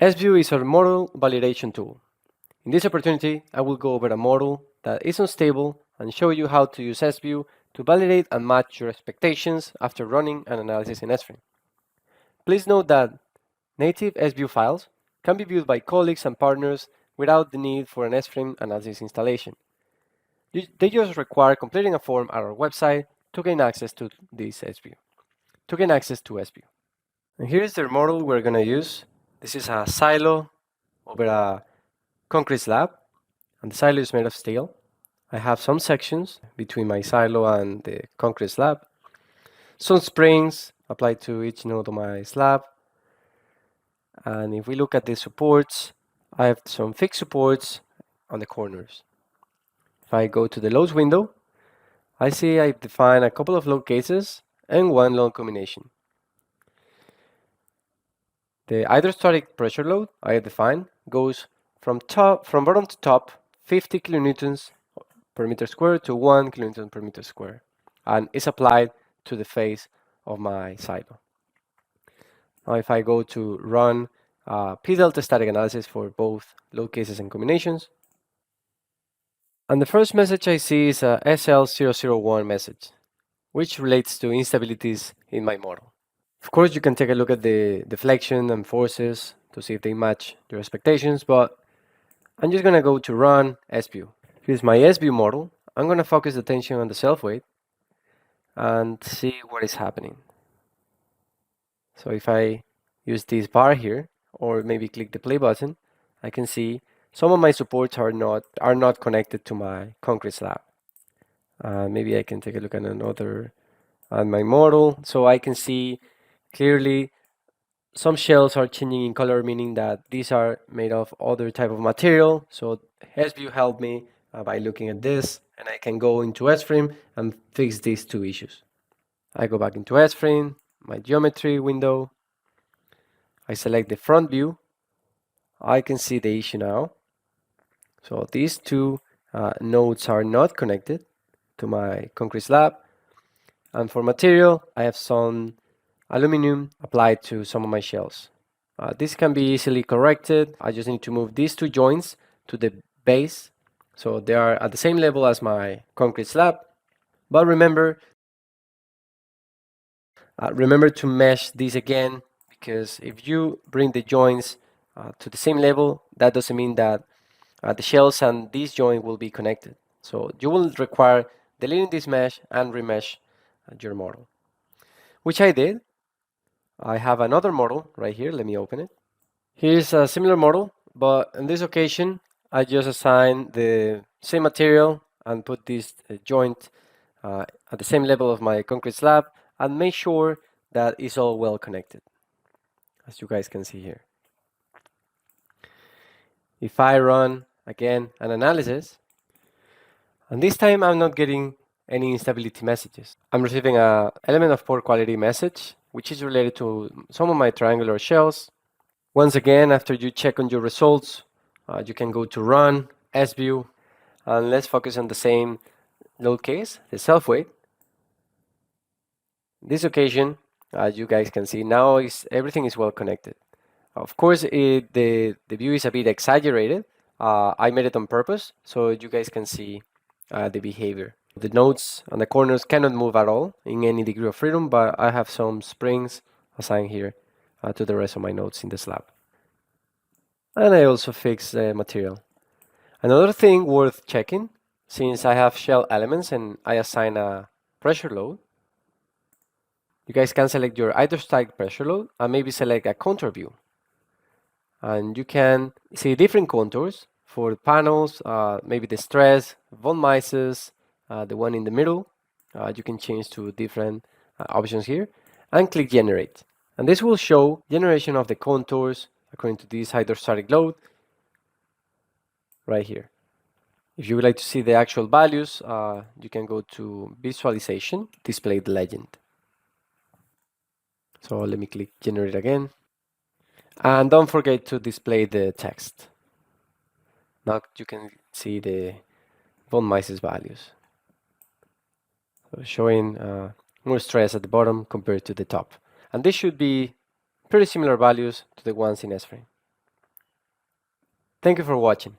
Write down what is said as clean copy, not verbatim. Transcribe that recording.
SView is our model validation tool. In this opportunity, I will go over a model that is unstable and show you how to use SView to validate and match your expectations after running an analysis in SFrame. Please note that native SView files can be viewed by colleagues and partners without the need for an SFrame analysis installation. They just require completing a form at our website to gain access to this SView. And here is the model we're going to use. This is a silo over a concrete slab, and the silo is made of steel. I have some sections between my silo and the concrete slab, some springs applied to each node of my slab, and if we look at the supports, I have some fixed supports on the corners. If I go to the loads window, I see I define a couple of load cases and one load combination. The hydrostatic pressure load I define goes from bottom to top 50 kilonewtons per meter square to 1 kilonewton per meter square, and is applied to the face of my silo. Now if I go to run p-delta static analysis for both load cases and combinations, and the first message I see is a SL001 message, which relates to instabilities in my model. Of course, you can take a look at the deflection and forces to see if they match your expectations, but I'm just going to go to run SView. Here's my SView model. I'm going to focus attention on the self-weight and see what is happening. So if I use this bar here, or maybe click the play button, I can see some of my supports are not connected to my concrete slab. Maybe I can take a look at my model, so I can see clearly some shells are changing in color, meaning that these are made of other type of material. So SView helped me by looking at this, and I can go into SFrame and fix these two issues. I go back into SFrame, my geometry window, I select the front view, I can see the issue now. So these two nodes are not connected to my concrete slab, and for material I have some aluminum applied to some of my shells. This can be easily corrected. I just need to move these two joints to the base, so they are at the same level as my concrete slab. But remember to mesh these again, because if you bring the joints to the same level, that doesn't mean that the shells and this joint will be connected. So you will require deleting this mesh and remesh your model, which I did. I have another model right here. Let me open it. Here's a similar model, but on this occasion, I just assign the same material and put this joint at the same level of my concrete slab and make sure that it's all well connected, as you guys can see here. If I run again an analysis, and this time I'm not getting any instability messages. I'm receiving an element of poor quality message, which is related to some of my triangular shells. Once again, after you check on your results, you can go to run SView, and let's focus on the same load case, the self-weight. This occasion, as you guys can see, now everything is well connected. Of course, the view is a bit exaggerated. I made it on purpose so you guys can see the behavior. The nodes on the corners cannot move at all in any degree of freedom, but I have some springs assigned here to the rest of my nodes in the slab. And I also fix the material. Another thing worth checking, since I have shell elements and I assign a pressure load, you guys can select your hydrostatic pressure load and maybe select a contour view. And you can see different contours for the panels, maybe the stress, von Mises, the one in the middle. You can change to different options here and click generate. And this will show generation of the contours according to this hydrostatic load right here. If you would like to see the actual values, you can go to visualization, display the legend. So let me click generate again. And don't forget to display the text. Now you can see the von Mises values. So showing more stress at the bottom compared to the top. And this should be pretty similar values to the ones in SFrame. Thank you for watching.